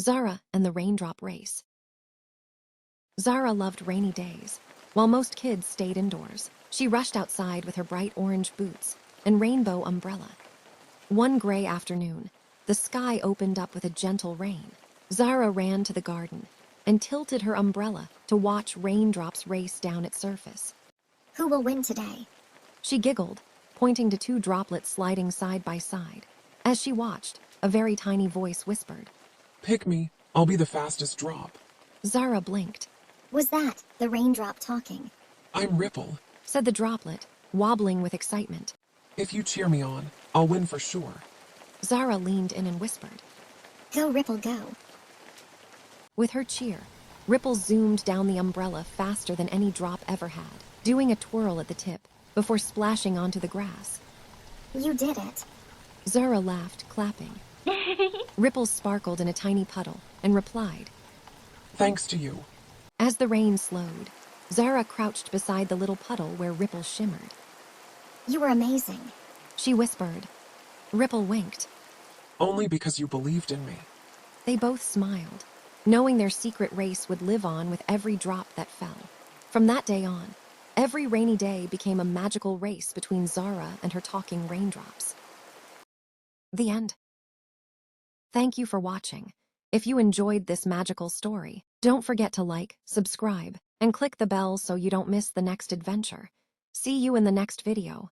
Zara and the Raindrop Race. Zara loved rainy days. While most kids stayed indoors, she rushed outside with her bright orange boots and rainbow umbrella. One gray afternoon, the sky opened up with a gentle rain. Zara ran to the garden and tilted her umbrella to watch raindrops race down its surface. Who will win today? She giggled, pointing to two droplets sliding side by side. As she watched, a very tiny voice whispered, "Pick me, I'll be the fastest drop." Zara blinked. Was that the raindrop talking? "I'm Ripple. Said the droplet, wobbling with excitement. If you cheer me on, I'll win for sure." Zara leaned in and whispered. Go, Ripple, go. With her cheer, Ripple zoomed down the umbrella faster than any drop ever had, doing a twirl at the tip before splashing onto the grass. You did it. Zara laughed, clapping. Ripple sparkled in a tiny puddle and replied. "Thanks to you." As the rain slowed, Zara crouched beside the little puddle where Ripple shimmered. You were amazing. She whispered. Ripple winked. "Only because you believed in me." They both smiled, knowing their secret race would live on with every drop that fell. From that day on, every rainy day became a magical race between Zara and her talking raindrops. The end. Thank you for watching. If you enjoyed this magical story, don't forget to like, subscribe, and click the bell so you don't miss the next adventure. See you in the next video.